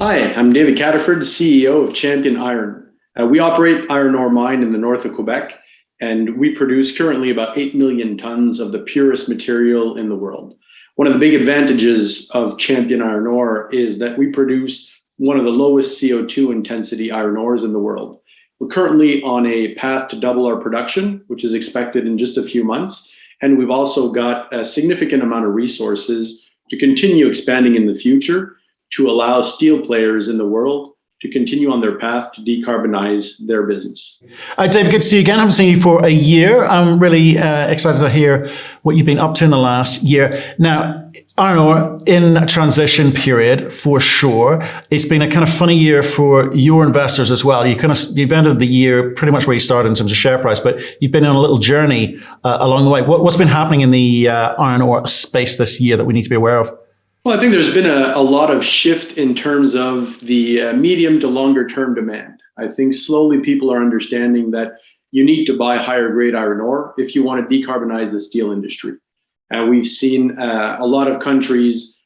Hi, I'm David Cataford, CEO of Champion Iron. We operate iron ore mine in the north of Quebec, and we produce currently about 8 million tons of the purest material in the world. One of the big advantages of Champion Iron Ore is that we produce one of the lowest CO2 intensity iron ores in the world. We're currently on a path to double our production, which is expected in just a few months. And we've also got a significant amount of resources to continue expanding in the future to allow steel players in the world to continue on their path to decarbonize their business. David, good to see you again. I haven't seen you for a year. I'm really excited to hear what you've been up to in the last year. Now, iron ore in a transition period for sure. It's been a kind of funny year for your investors as well. You've ended the year pretty much where you started in terms of share price, but you've been on a little journey along the way. What's been happening in the iron ore space this year that we need to be aware of? Well, I think there's been a lot of shift in terms of the medium to longer term demand. I think slowly people are understanding that you need to buy higher grade iron ore if you want to decarbonize the steel industry. We've seen a lot of countries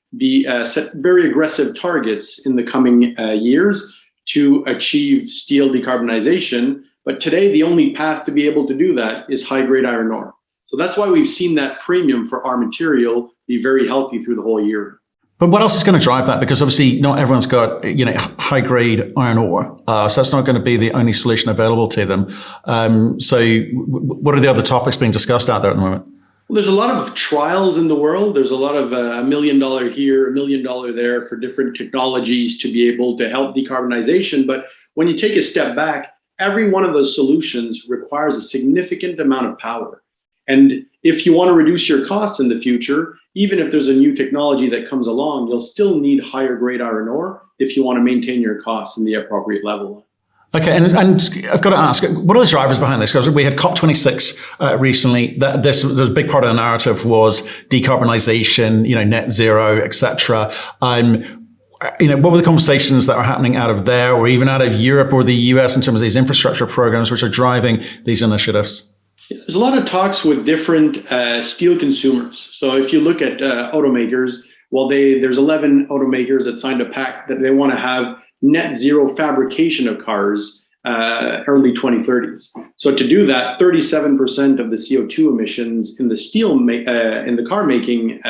set very aggressive targets in the coming years to achieve steel decarbonization. But today, the only path to be able to do that is high grade iron ore. So that's why we've seen that premium for our material be very healthy through the whole year. But what else is going to drive that? Because obviously not everyone's got, high grade iron ore. So that's not going to be the only solution available to them. So what are the other topics being discussed out there at the moment? Well, there's a lot of trials in the world. There's a lot of $1 million here, $1 million there for different technologies to be able to help decarbonization. But when you take a step back, every one of those solutions requires a significant amount of power. And if you want to reduce your costs in the future, even if there's a new technology that comes along, you'll still need higher grade iron ore if you want to maintain your costs in the appropriate level. Okay, and I've got to ask, what are the drivers behind this? Because we had COP26 recently. This was a big part of the narrative was decarbonization, net zero, etc. What were the conversations that are happening out of there, or even out of Europe or the US in terms of these infrastructure programs which are driving these initiatives? There's a lot of talks with different steel consumers. So if you look at automakers, there's 11 automakers that signed a pact that they want to have net zero fabrication of cars early 2030s. So to do that, 37% of the CO2 emissions in the in the car making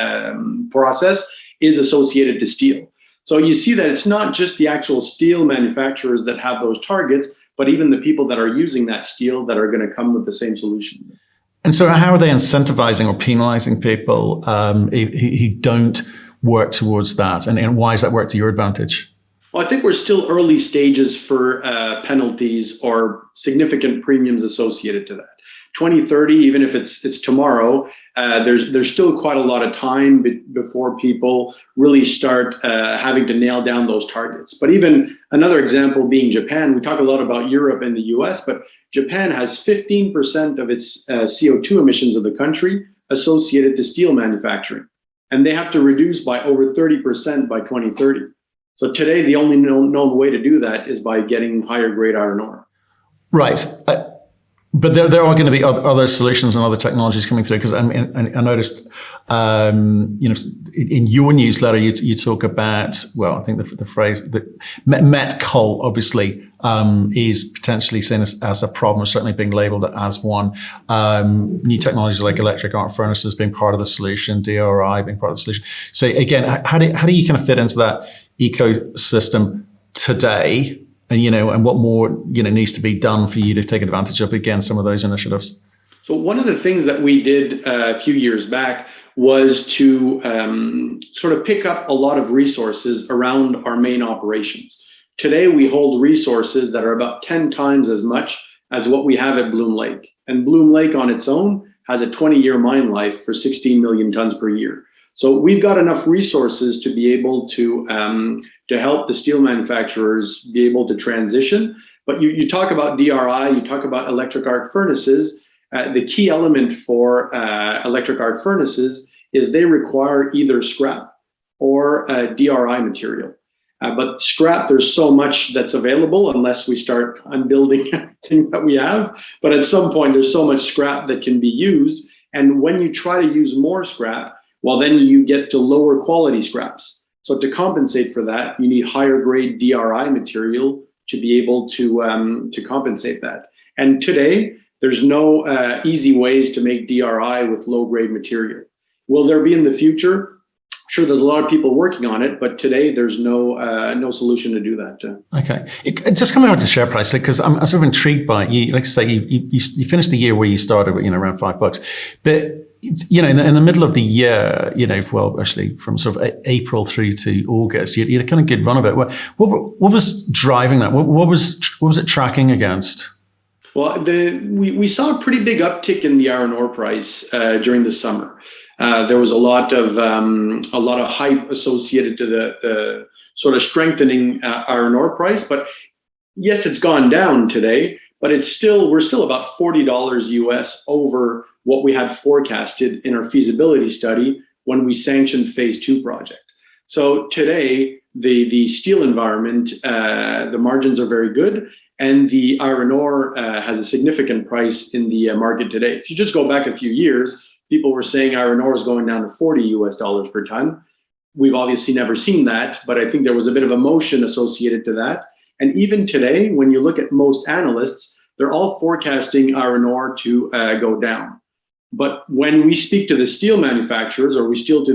process is associated to steel. So you see that it's not just the actual steel manufacturers that have those targets, but even the people that are using that steel that are going to come with the same solution. And so how are they incentivizing or penalizing people who don't work towards that? And why does that work to your advantage? Well, I think we're still early stages for penalties or significant premiums associated to that. 2030, even if it's tomorrow, there's still quite a lot of time before people really start having to nail down those targets. But even another example being Japan, we talk a lot about Europe and the US, but Japan has 15% of its CO2 emissions of the country associated to steel manufacturing. And they have to reduce by over 30% by 2030. So today, the only known way to do that is by getting higher grade iron ore. Right. But there are going to be other solutions and other technologies coming through, because I noticed, in your newsletter, you talk about, I think the phrase that met coal obviously is potentially seen as a problem, or certainly being labelled as one. New technologies like electric arc furnaces being part of the solution, DRI being part of the solution. So again, how do you kind of fit into that ecosystem today? And what more, needs to be done for you to take advantage of, again, some of those initiatives? So one of the things that we did a few years back was to sort of pick up a lot of resources around our main operations. Today, we hold resources that are about 10 times as much as what we have at Bloom Lake. And Bloom Lake on its own has a 20-year mine life for 16 million tons per year. So we've got enough resources to be able to help the steel manufacturers be able to transition. But you talk about DRI, you talk about electric arc furnaces. The key element for electric arc furnaces is they require either scrap or DRI material. But scrap, there's so much that's available unless we start unbuilding everything that we have. But at some point, there's so much scrap that can be used. And when you try to use more scrap, well, then you get to lower quality scraps. So to compensate for that, you need higher grade DRI material to be able to compensate that. And today, there's no easy ways to make DRI with low grade material. Will there be in the future? Sure, there's a lot of people working on it, but today there's no solution to do that. Okay, just coming on to share price, because I'm sort of intrigued by it. You, like I say, you finished the year where you started, around $5, but in the middle of the year, well, actually from sort of April through to August, you had a kind of good run of it. What was driving that? What was it tracking against? Well, we saw a pretty big uptick in the iron ore price during the summer. There was a lot of hype associated to the sort of strengthening iron ore price, but yes, it's gone down today, but we're still about $40 US over what we had forecasted in our feasibility study when we sanctioned phase 2 project. So today, the steel environment, the margins are very good, and the iron ore has a significant price in the market today. If you just go back a few years, people were saying iron ore is going down to $40 US per ton. We've obviously never seen that, but I think there was a bit of emotion associated to that. And even today, when you look at most analysts, they're all forecasting iron ore to go down. But when we speak to the steel manufacturers, or we speak to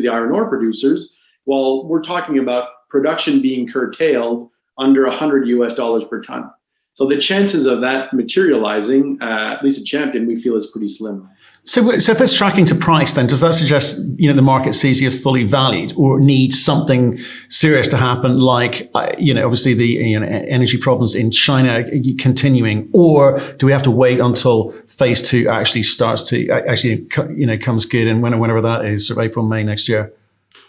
the iron ore producers, well, we're talking about production being curtailed under $100 US per ton. So the chances of that materializing, at least at Champion, we feel is pretty slim. So if it's tracking to price, then does that suggest the market sees you as fully valued, or needs something serious to happen, like obviously the energy problems in China continuing, or do we have to wait until phase 2 actually starts to comes good, and whenever that is, sort of April, May next year?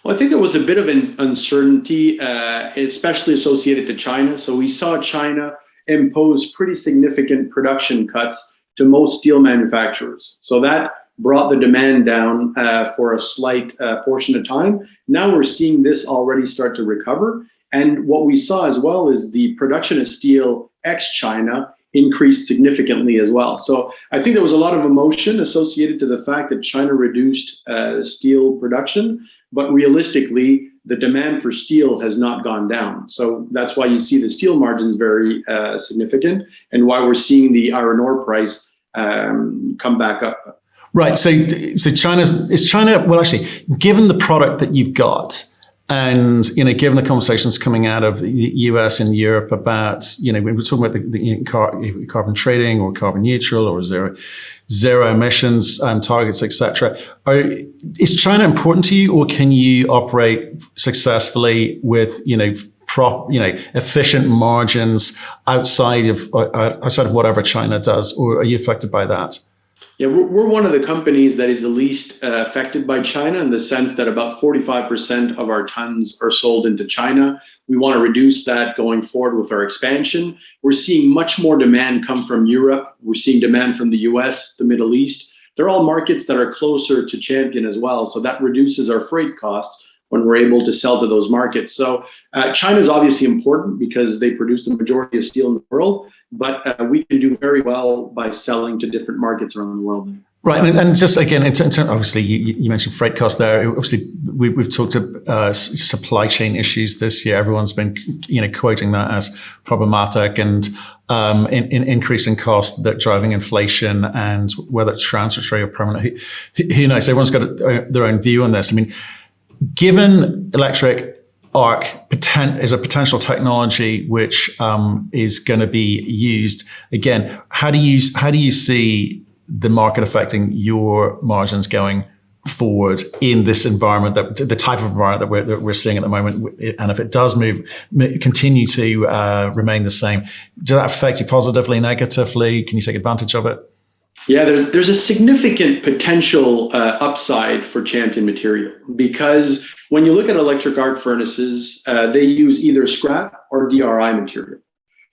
Well, I think there was a bit of an uncertainty, especially associated to China. So we saw China impose pretty significant production cuts to most steel manufacturers. So that brought the demand down for a slight portion of time. Now we're seeing this already start to recover. And what we saw as well is the production of steel ex-China increased significantly as well. So I think there was a lot of emotion associated to the fact that China reduced steel production, but realistically, the demand for steel has not gone down. So that's why you see the steel margins very significant, and why we're seeing the iron ore price come back up. Right. So is China, well, actually, given the product that you've got, and given the conversations coming out of the US and Europe about, when we're talking about the carbon trading or carbon neutral or zero emissions targets, etc., is China important to you, or can you operate successfully with efficient margins outside of whatever China does, or are you affected by that? Yeah, we're one of the companies that is the least affected by China, in the sense that about 45% of our tons are sold into China. We want to reduce that going forward with our expansion. We're seeing much more demand come from Europe. We're seeing demand from the US, the Middle East. They're all markets that are closer to Champion as well. So that reduces our freight costs when we're able to sell to those markets. So China is obviously important because they produce the majority of steel in the world, but we can do very well by selling to different markets around the world. Right, and just again, in terms, obviously, you mentioned freight costs there. Obviously, we've talked about supply chain issues this year. Everyone's been, quoting that as problematic, and in increasing costs that driving inflation, and whether it's transitory or permanent. Who knows? Everyone's got their own view on this. I mean, given electric arc is a potential technology which is going to be used, again, how do you see the market affecting your margins going forward in this environment, the type of environment that we're seeing at the moment? And if it does continue to remain the same, does that affect you positively, negatively? Can you take advantage of it? Yeah, there's a significant potential upside for Champion material, because when you look at electric arc furnaces, they use either scrap or DRI material.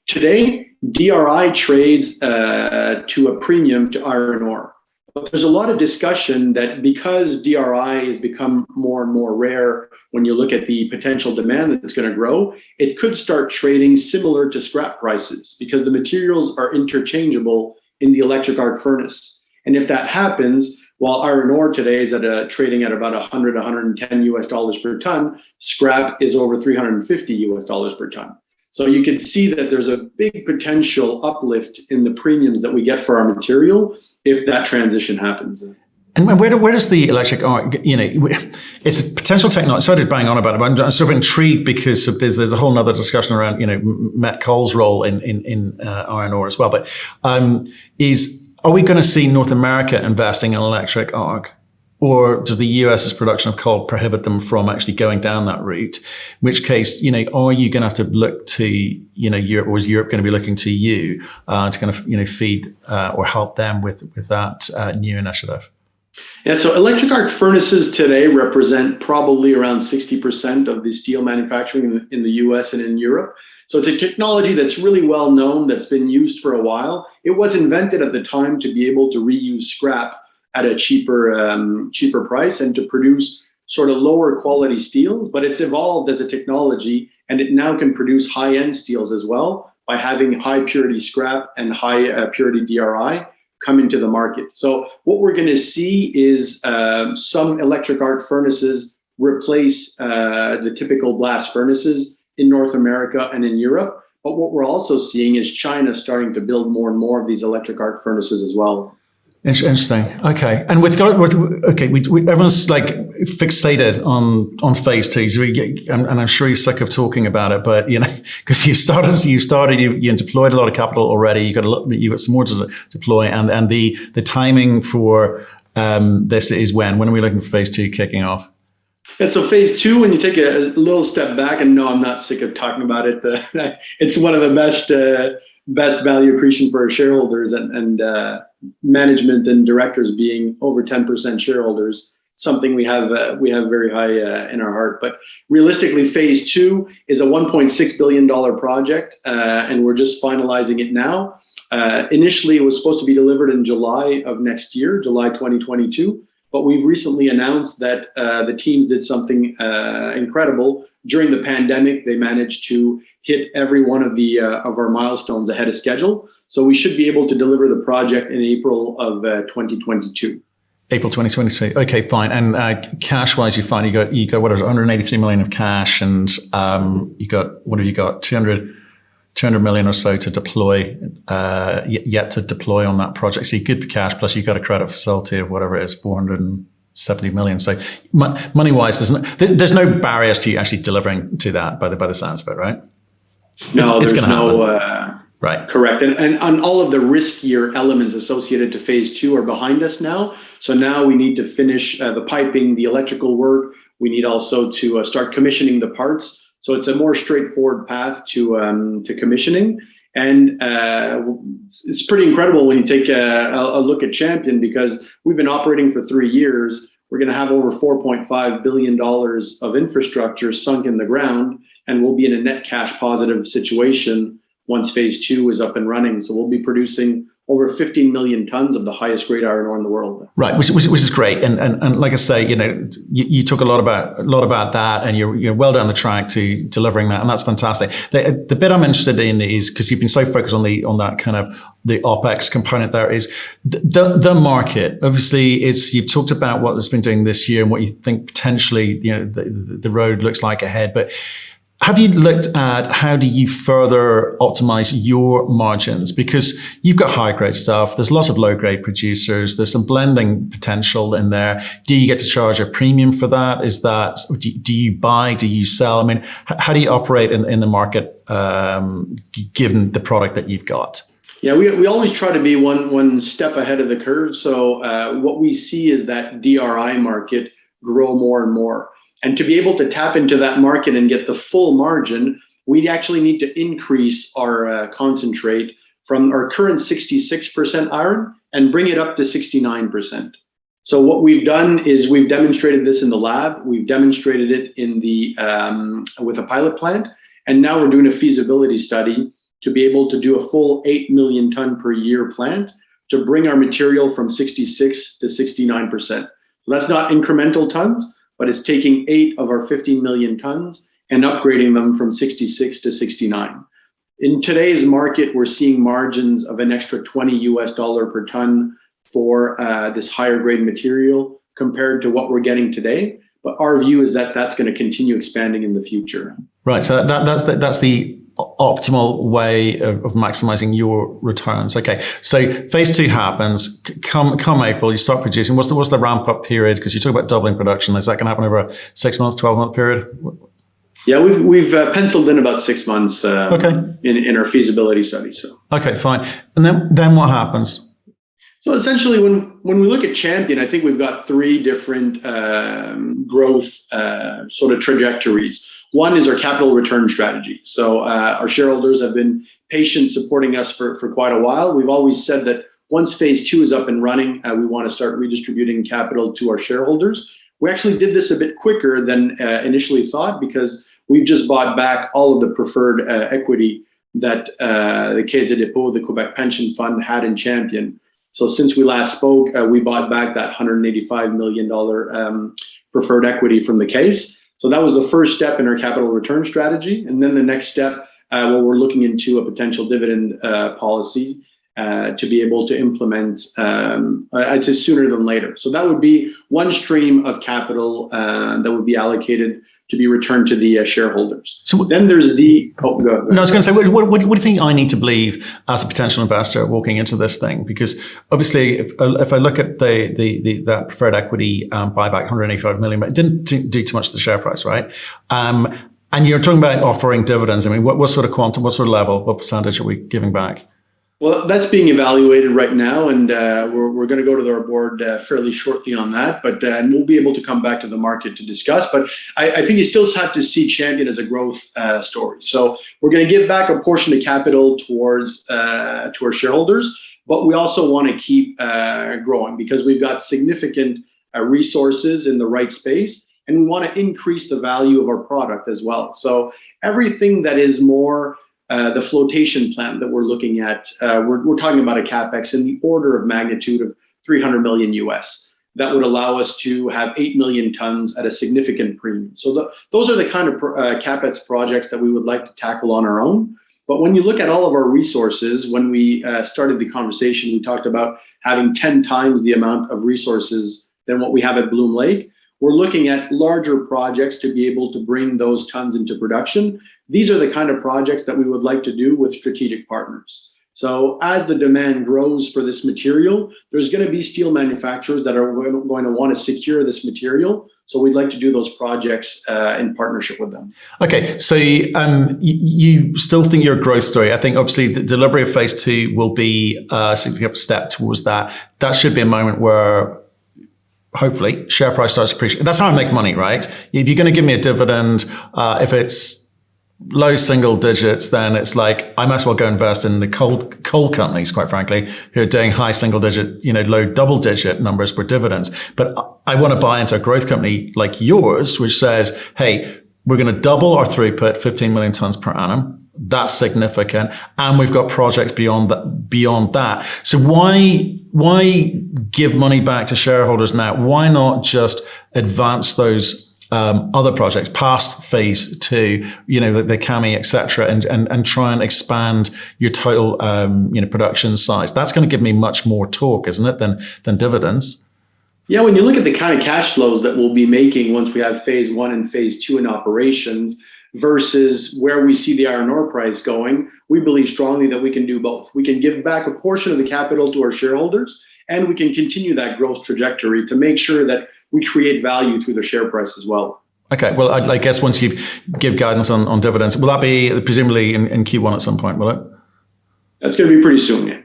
Today, DRI trades to a premium to iron ore. But there's a lot of discussion that because DRI has become more and more rare, when you look at the potential demand that's going to grow, it could start trading similar to scrap prices, because the materials are interchangeable in the electric arc furnace. And if that happens, While iron ore today is trading at about 100, 110 US dollars per ton, scrap is over 350 US dollars per ton. So you can see that there's a big potential uplift in the premiums that we get for our material if that transition happens. And where does the electric arc, it's a potential technology. Sorry to bang on about it, but I'm sort of intrigued because of there's a whole nother discussion around, met coal's role in iron ore as well. But are we going to see North America investing in electric arc? Or does the US's production of coal prohibit them from actually going down that route? In which case, are you going to have to look to, Europe, or is Europe going to be looking to you to kind of, feed or help them with that new initiative? Yeah, so electric arc furnaces today represent probably around 60% of the steel manufacturing in the US and in Europe. So it's a technology that's really well known, that's been used for a while. It was invented at the time to be able to reuse scrap at a cheaper price and to produce sort of lower quality steels, but it's evolved as a technology and it now can produce high-end steels as well by having high purity scrap and high purity DRI come into the market. So what we're going to see is some electric arc furnaces replace the typical blast furnaces in North America and in Europe. But what we're also seeing is China starting to build more and more of these electric arc furnaces as well. Interesting. Okay, and everyone's like fixated on phase two. So and I'm sure you're sick of talking about it, but because you deployed a lot of capital already. You got some more to deploy, and the timing for this is when are we looking for phase two kicking off? Yeah, so phase two, when you take a little step back, and no, I'm not sick of talking about it. It's one of the best value accretion for our shareholders and management and directors being over 10% shareholders, something we have very high in our heart. But realistically, phase two is a $1.6 billion project, and we're just finalizing it now. Initially, it was supposed to be delivered in July of next year, July 2022. But we've recently announced that the teams did something incredible. During the pandemic, they managed to hit every one of our milestones ahead of schedule. So we should be able to deliver the project in April of 2022. April 2022. Okay, fine. And cash-wise, you got what is it, 183 million of cash, and what have you got? 200 million or so to deploy, yet to deploy on that project. So you're good for cash, plus you've got a credit facility of whatever it is, 470 million. So money-wise, there's no barriers to you actually delivering to that by the sounds of it, right? No, it's there's happen. Right. Correct. And on all of the riskier elements associated to phase two are behind us now. So now we need to finish the piping, the electrical work. We need also to start commissioning the parts. So it's a more straightforward path to commissioning. And it's pretty incredible when you take a look at Champion, because we've been operating for 3 years. We're going to have over $4.5 billion of infrastructure sunk in the ground, and we'll be in a net cash positive situation once phase two is up and running. So we'll be producing over 15 million tons of the highest grade iron ore in the world. Right, which is great. And like I say, you talk a lot about that, and you're well down the track to delivering that, and that's fantastic. The bit I'm interested in is, because you've been so focused on that kind of the OpEx component, there is the market. Obviously, you've talked about what it's been doing this year and what you think potentially the road looks like ahead, but have you looked at how do you further optimize your margins? Because you've got high grade stuff. There's lots of low grade producers. There's some blending potential in there. Do you get to charge a premium for that? Do you buy? Do you sell? I mean, how do you operate in the market given the product that you've got? Yeah, we always try to be one step ahead of the curve. So what we see is that DRI market grow more and more. And to be able to tap into that market and get the full margin, we actually need to increase our concentrate from our current 66% iron and bring it up to 69%. So what we've done is we've demonstrated this in the lab. We've demonstrated it in with a pilot plant. And now we're doing a feasibility study to be able to do a full 8 million ton per year plant to bring our material from 66 to 69%. So that's not incremental tons, but it's taking 8 of our 15 million tons and upgrading them from 66 to 69. In today's market, we're seeing margins of an extra $20 per ton for this higher grade material compared to what we're getting today. But our view is that that's going to continue expanding in the future. Right. So that's the optimal way of maximizing your returns. Okay. So phase 2 happens. Come April, you start producing. What's the ramp up period? Because you talk about doubling production. Is that going to happen over a 6 months, 12-month period? Yeah, we've penciled in about 6 months in our feasibility study. So okay, fine. And then what happens? So essentially, when we look at Champion, I think we've got 3 different growth sort of trajectories. One is our capital return strategy. So our shareholders have been patient supporting us for quite a while. We've always said that once phase 2 is up and running, we want to start redistributing capital to our shareholders. We actually did this a bit quicker than initially thought because we've just bought back all of the preferred equity that the Caisse de dépôt, the Quebec Pension Fund, had in Champion. So since we last spoke, we bought back that $185 million preferred equity from the case. So that was the first step in our capital return strategy. And then the next step, we're looking into a potential dividend policy to be able to implement, I'd say sooner than later. So that would be one stream of capital that would be allocated to be returned to the shareholders. So then there's the... Oh, go ahead. No, I was going to say, what do you think I need to believe as a potential investor walking into this thing? Because obviously, if I look at that preferred equity buyback, 185 million, but it didn't do too much to the share price, right? And you're talking about offering dividends. I mean, what sort of quantum, what sort of level, what percentage are we giving back? Well, that's being evaluated right now, and we're going to go to our board fairly shortly on that, but and we'll be able to come back to the market to discuss. But I think you still have to see Champion as a growth story. So we're going to give back a portion of capital towards to our shareholders, but we also want to keep growing because we've got significant resources in the right space, and we want to increase the value of our product as well. So everything that is more the flotation plant that we're looking at, we're talking about a capex in the order of magnitude of $300 million US. That would allow us to have 8 million tons at a significant premium. So those are the kind of capex projects that we would like to tackle on our own. But when you look at all of our resources, when we started the conversation, we talked about having 10 times the amount of resources than what we have at Bloom Lake. We're looking at larger projects to be able to bring those tons into production. These are the kind of projects that we would like to do with strategic partners. So as the demand grows for this material, there's going to be steel manufacturers that are going to want to secure this material. So we'd like to do those projects in partnership with them. Okay, so you still think you're a growth story. I think obviously the delivery of phase 2 will be a significant step towards that. That should be a moment where hopefully share price starts to appreciate. That's how I make money, right? If you're going to give me a dividend, if it's low single digits, then it's like I might as well go invest in the coal companies, quite frankly, who are doing high single digit, low double digit numbers for dividends. But I want to buy into a growth company like yours, which says, hey, we're going to double our throughput, 15 million tons per annum. That's significant. And we've got projects beyond that. So why give money back to shareholders now? Why not just advance those other projects past phase 2, the Kami, et cetera, and try and expand your total, production size? That's going to give me much more torque, isn't it, than dividends? Yeah, when you look at the kind of cash flows that we'll be making once we have phase 1 and phase 2 in operations versus where we see the iron ore price going, we believe strongly that we can do both. We can give back a portion of the capital to our shareholders, and we can continue that growth trajectory to make sure that we create value through the share price as well. Okay, well, I guess once you give guidance on dividends, will that be presumably in Q1 at some point, will it? That's going to be pretty soon, yeah.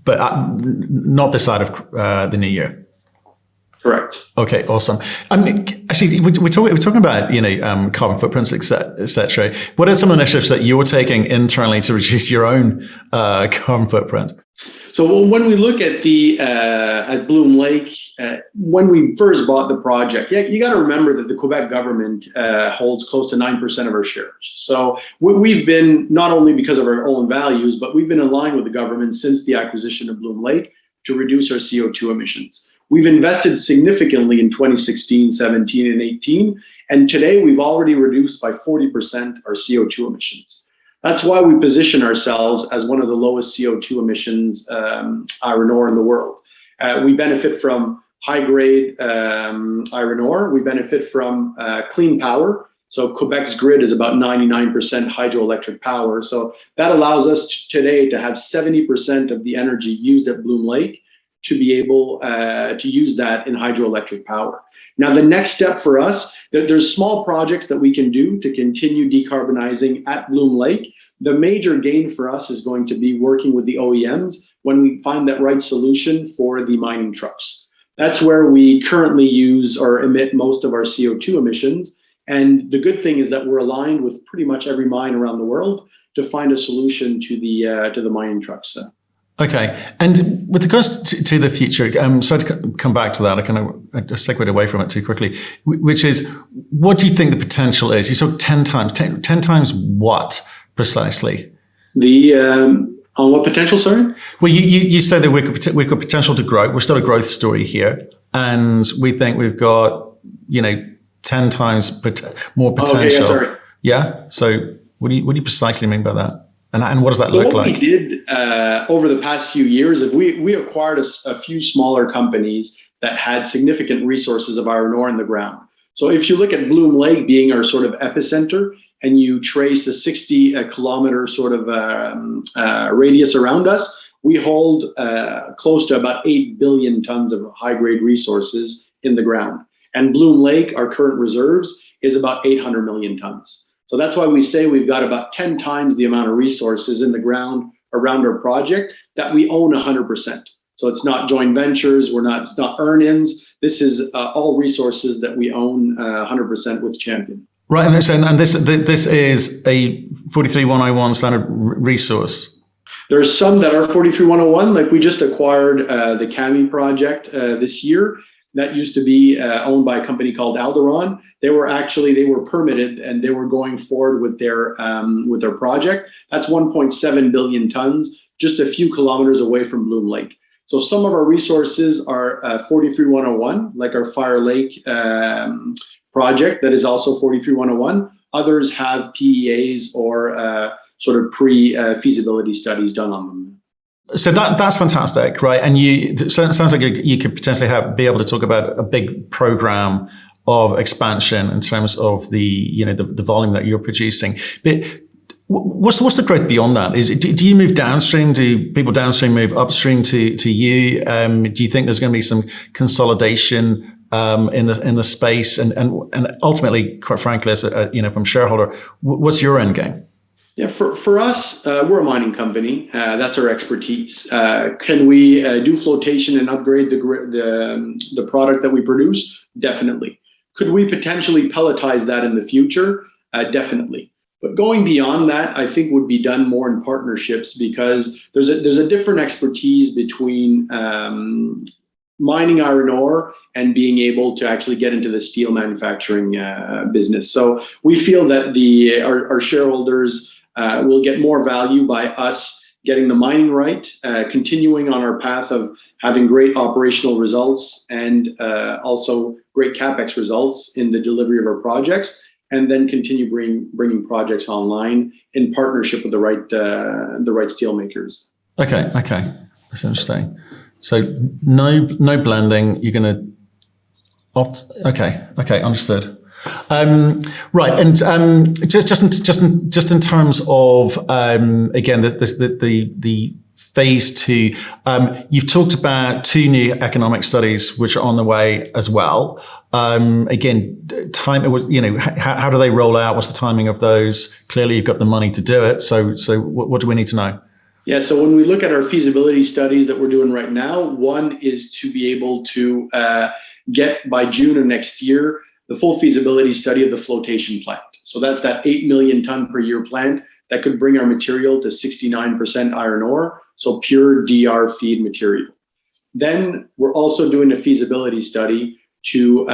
But not this side of the new year? Correct. Okay, awesome. Actually, we're talking about carbon footprints, et cetera. What are some initiatives that you're taking internally to reduce your own carbon footprint? So when we look at at Bloom Lake, when we first bought the project, you got to remember that the Quebec government holds close to 9% of our shares. So we've been, not only because of our own values, but we've been in line with the government since the acquisition of Bloom Lake to reduce our CO2 emissions. We've invested significantly in 2016, 17, and 18, and today we've already reduced by 40% our CO2 emissions. That's why we position ourselves as one of the lowest CO2 emissions iron ore in the world. We benefit from high-grade iron ore. We benefit from clean power. So Quebec's grid is about 99% hydroelectric power. So that allows us today to have 70% of the energy used at Bloom Lake to be able to use that in hydroelectric power. Now, the next step for us, there's small projects that we can do to continue decarbonizing at Bloom Lake. The major gain for us is going to be working with the OEMs when we find that right solution for the mining trucks. That's where we currently use or emit most of our CO2 emissions. And the good thing is that we're aligned with pretty much every mine around the world to find a solution to the mining trucks. Okay, and with regards to the future, sorry to come back to that. I segued away from it too quickly, which is, what do you think the potential is? You talk 10 times. 10 times what precisely? On what potential, sorry? Well, you said that we've got potential to grow. We're still a growth story here, and we think we've got 10 times more potential. Okay, yeah, sorry. Yeah. So what do you precisely mean by that? And what does that look like? What we did over the past few years is we acquired a few smaller companies that had significant resources of iron ore in the ground. So if you look at Bloom Lake being our sort of epicenter, and you trace a 60-kilometer sort of radius around us, we hold close to about 8 billion tons of high-grade resources in the ground. And Bloom Lake, our current reserves, is about 800 million tons. So that's why we say we've got about 10 times the amount of resources in the ground around our project that we own 100%. So it's not joint ventures, it's not earn-ins. This is all resources that we own 100% with Champion. Right, and this is a 43101 standard resource. There's some that are 43101, like we just acquired the Kami project this year. That used to be owned by a company called Alderon. They were permitted and they were going forward with their project. That's 1.7 billion tons, just a few kilometers away from Bloom Lake. So some of our resources are 43101, like our Fire Lake project that is also 43101. Others have PEAs or sort of pre-feasibility studies done on them. So that's fantastic, right? And it sounds like you could potentially be able to talk about a big program of expansion in terms of the volume that you're producing. But what's the growth beyond that? Do you move downstream? Do people downstream move upstream to you? Do you think there's going to be some consolidation in the space? And ultimately, quite frankly, as from shareholder, what's your end game? Yeah, for us, we're a mining company. That's our expertise. Can we do flotation and upgrade the product that we produce? Definitely. Could we potentially pelletize that in the future? Definitely. But going beyond that, I think would be done more in partnerships, because there's a different expertise between mining iron ore and being able to actually get into the steel manufacturing business. So we feel that our shareholders will get more value by us getting the mining right, continuing on our path of having great operational results and also great CapEx results in the delivery of our projects, and then continue bringing projects online in partnership with the right steel makers. Okay, that's interesting. So no blending. You're going to opt. Okay, understood. Right, and just in terms of again the phase two, you've talked about 2 new economic studies which are on the way as well. Again, time. How do they roll out? What's the timing of those? Clearly, you've got the money to do it. So what do we need to know? Yeah, so when we look at our feasibility studies that we're doing right now, one is to be able to get by June of next year the full feasibility study of the flotation plant. So that's that 8 million ton per year plant that could bring our material to 69% iron ore, so pure DR feed material. Then we're also doing a feasibility study to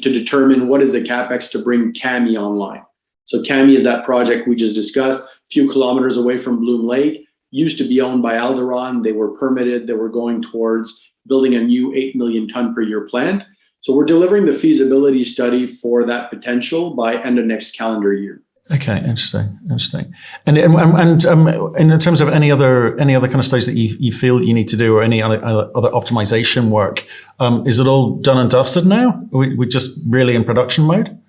determine what is the CapEx to bring Kami online. So Kami is that project we just discussed, a few kilometers away from Bloom Lake, used to be owned by Alderon. They were permitted, they were going towards building a new 8 million ton per year plant. So we're delivering the feasibility study for that potential by end of next calendar year. Okay, interesting. And in terms of any other kind of studies that you feel you need to do, or any other optimization work, is it all done and dusted now? We're just really in production mode?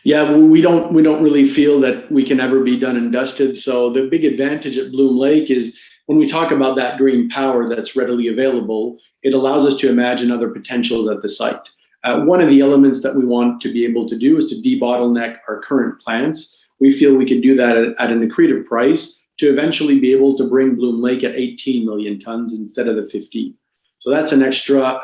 Yeah, we don't really feel that we can ever be done and dusted. So the big advantage at Bloom Lake is when we talk about that green power that's readily available, it allows us to imagine other potentials at the site. One of the elements that we want to be able to do is to debottleneck our current plants. We feel we can do that at an accretive price to eventually be able to bring Bloom Lake at 18 million tons instead of the 15. So that's an extra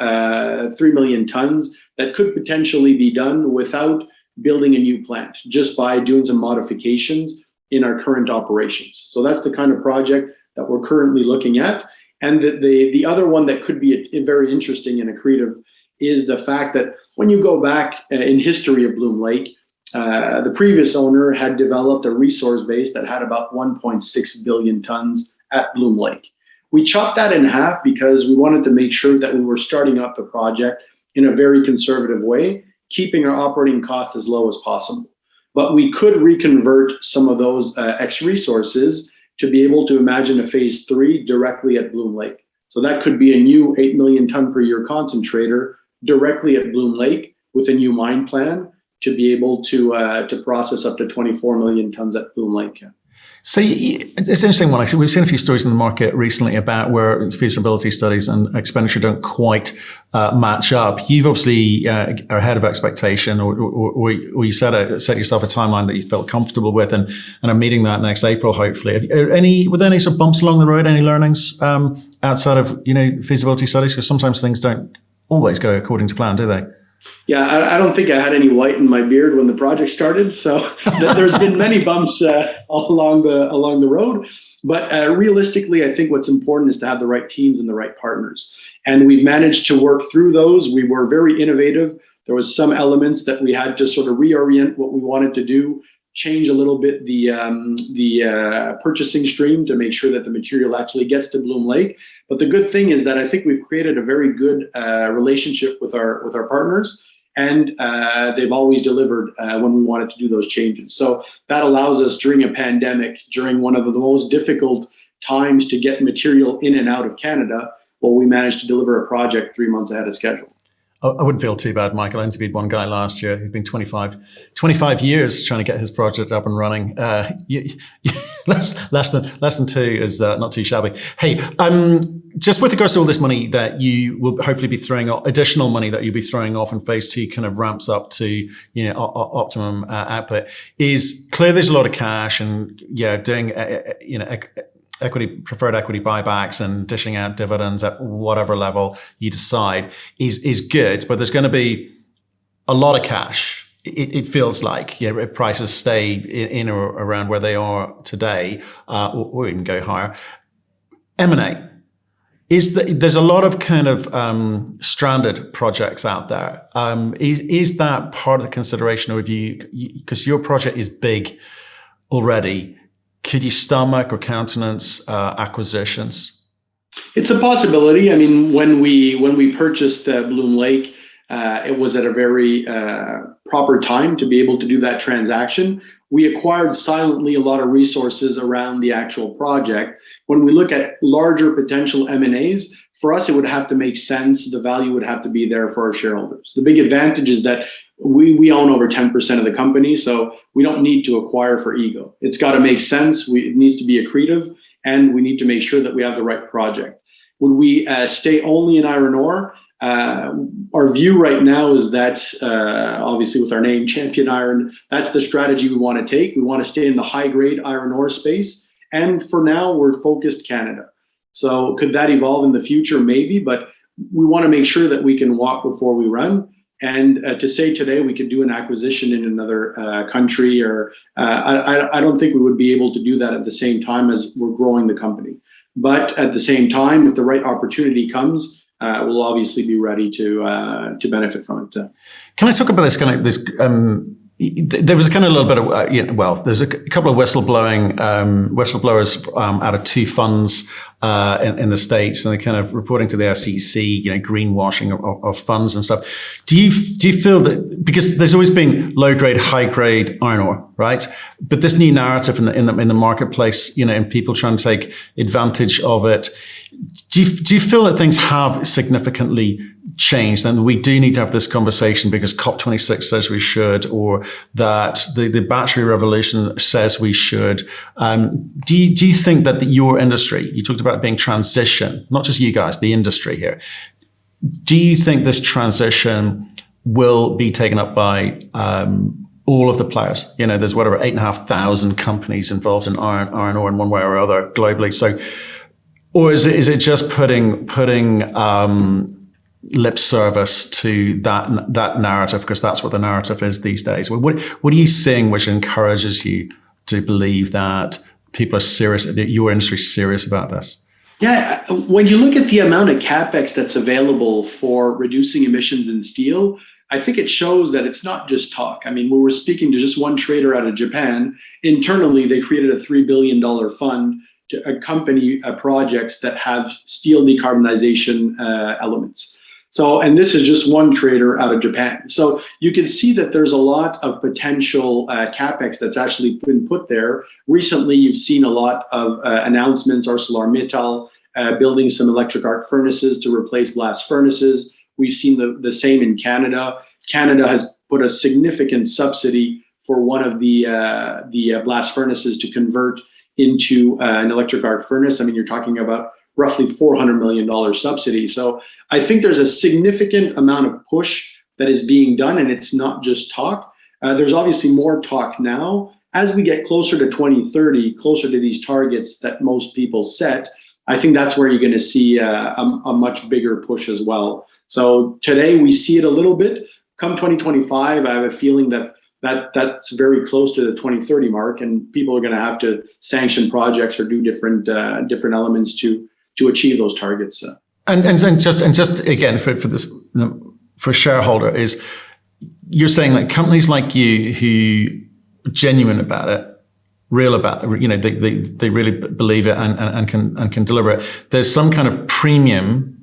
3 million tons that could potentially be done without building a new plant, just by doing some modifications in our current operations. So that's the kind of project that we're currently looking at. And the other one that could be very interesting and accretive is the fact that when you go back in history of Bloom Lake, the previous owner had developed a resource base that had about 1.6 billion tons at Bloom Lake. We chopped that in half because we wanted to make sure that we were starting up the project in a very conservative way, keeping our operating costs as low as possible. But we could reconvert some of those X resources to be able to imagine a phase 3 directly at Bloom Lake. So that could be a new 8 million ton per year concentrator directly at Bloom Lake with a new mine plan to be able to process up to 24 million tons at Bloom Lake. So it's an interesting one. Actually, we've seen a few stories in the market recently about where feasibility studies and expenditure don't quite match up. You've obviously are ahead of expectation, or you set yourself a timeline that you felt comfortable with, and are meeting that next April, hopefully. Were there any sort of bumps along the road? Any learnings outside of feasibility studies? Because sometimes things don't always go according to plan, do they? Yeah, I don't think I had any white in my beard when the project started, so there's been many bumps along the road. But realistically, I think what's important is to have the right teams and the right partners, and we've managed to work through those. We were very innovative. There was some elements that we had to sort of reorient what we wanted to do, change a little bit the purchasing stream to make sure that the material actually gets to Bloom Lake. But the good thing is that I think we've created a very good relationship with our partners, and they've always delivered when we wanted to do those changes. So that allows us during a pandemic, during one of the most difficult times to get material in and out of Canada, well, we managed to deliver a project 3 months ahead of schedule. I wouldn't feel too bad, Michael. I interviewed one guy last year who'd been 25 years trying to get his project up and running. Less than 2 is not too shabby. Hey, just with regards to all this money that you will hopefully be throwing off, additional money that you'll be throwing off in phase 2 kind of ramps up to optimum output, is clear there's a lot of cash, and doing preferred equity buybacks and dishing out dividends at whatever level you decide is good, but there's going to be a lot of cash. It feels like, if prices stay in or around where they are today, or even go higher. M&A. There's a lot of kind of stranded projects out there. Is that part of the consideration of you, because your project is big already? Could you stomach or countenance acquisitions? It's a possibility. I mean, when we purchased Bloom Lake, it was at a very proper time to be able to do that transaction. We acquired silently a lot of resources around the actual project. When we look at larger potential M&As, for us, it would have to make sense. The value would have to be there for our shareholders. The big advantage is that we own over 10% of the company, so we don't need to acquire for ego. It's got to make sense. It needs to be accretive, and we need to make sure that we have the right project. Would we stay only in iron ore? Our view right now is that, obviously with our name, Champion Iron, that's the strategy we want to take. We want to stay in the high-grade iron ore space, and for now, we're focused Canada. So could that evolve in the future? Maybe, but we want to make sure that we can walk before we run. And to say today we could do an acquisition in another country, or I don't think we would be able to do that at the same time as we're growing the company. But at the same time, if the right opportunity comes, we'll obviously be ready to benefit from it. Can I talk about this there was kind of a little bit of, there's a couple of whistleblowers out of two funds in the States, and they're kind of reporting to the SEC, greenwashing of funds and stuff. Do you feel that, because there's always been low grade, high grade iron ore, right? But this new narrative in the marketplace, and people trying to take advantage of it, do you feel that things have significantly changed, and we do need to have this conversation because COP26 says we should, or that the battery revolution says we should? Do you think that your industry, you talked about it being transition, not just you guys, the industry here, do you think this transition will be taken up by all of the players? There's whatever 8,500 companies involved in iron ore in one way or other globally. So, or is it just putting lip service to that narrative, because that's what the narrative is these days? What are you seeing which encourages you to believe that people are serious, that your industry is serious about this? Yeah, when you look at the amount of capex that's available for reducing emissions in steel, I think it shows that it's not just talk. I mean, when we're speaking to just one trader out of Japan, internally they created a $3 billion fund to accompany projects that have steel decarbonization elements. So, and this is just one trader out of Japan. So you can see that there's a lot of potential capex that's actually been put there. Recently, you've seen a lot of announcements, ArcelorMittal building some electric arc furnaces to replace blast furnaces. We've seen the same in Canada. Canada has put a significant subsidy for one of the blast furnaces to convert into an electric arc furnace. I mean, you're talking about roughly $400 million subsidy. So I think there's a significant amount of push that is being done, and it's not just talk. There's obviously more talk now. As we get closer to 2030, closer to these targets that most people set, I think that's where you're going to see a much bigger push as well. So today we see it a little bit. Come 2025, I have a feeling that's very close to the 2030 mark, and people are going to have to sanction projects or do different elements to achieve those targets. And just again for shareholder is, you're saying that companies like you who are genuine about it, real about it, they really believe it and can deliver it. There's some kind of premium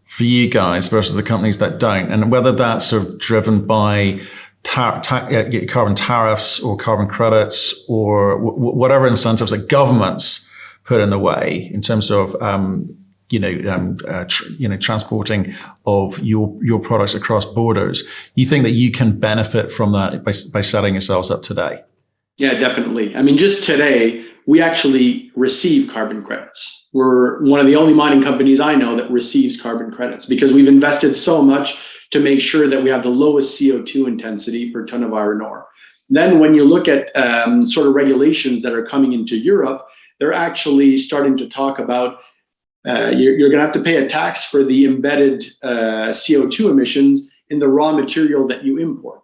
for you guys versus the companies that don't, and whether that's sort of driven by carbon tariffs or carbon credits or whatever incentives that governments put in the way in terms of transporting of your products across borders. You think that you can benefit from that by setting yourselves up today? Yeah, definitely. I mean, just today we actually receive carbon credits. We're one of the only mining companies I know that receives carbon credits because we've invested so much to make sure that we have the lowest CO2 intensity per ton of iron ore. Then when you look at sort of regulations that are coming into Europe, they're actually starting to talk about you're going to have to pay a tax for the embedded CO2 emissions in the raw material that you import.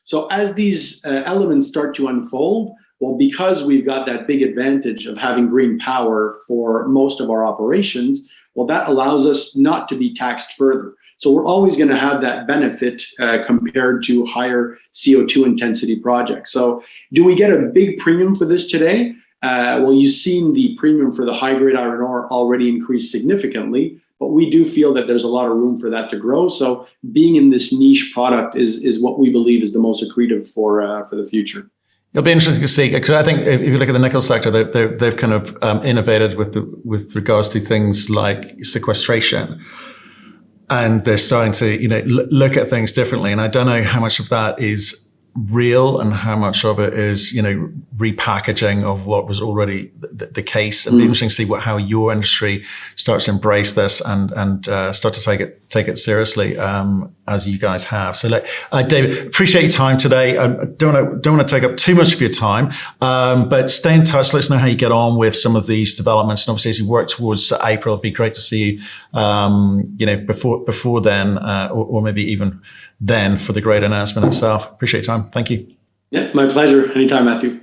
So as these elements start to unfold, well, because we've got that big advantage of having green power for most of our operations, well, that allows us not to be taxed further. So we're always going to have that benefit compared to higher CO2 intensity projects. So do we get a big premium for this today? Well, you've seen the premium for the high-grade iron ore already increase significantly, but we do feel that there's a lot of room for that to grow. So being in this niche product is what we believe is the most accretive for the future. It'll be interesting to see, because I think if you look at the nickel sector, they've kind of innovated with regards to things like sequestration, and they're starting to look at things differently. And I don't know how much of that is real and how much of it is repackaging of what was already the case. It'll be interesting to see how your industry starts to embrace this and start to take it seriously as you guys have. So David, appreciate your time today. I don't want to take up too much of your time, but stay in touch. Let us know how you get on with some of these developments, and obviously as you work towards April, it'd be great to see you before then or maybe even then for the great announcement itself. Appreciate your time. Thank you. Yeah, my pleasure. Anytime, Matthew.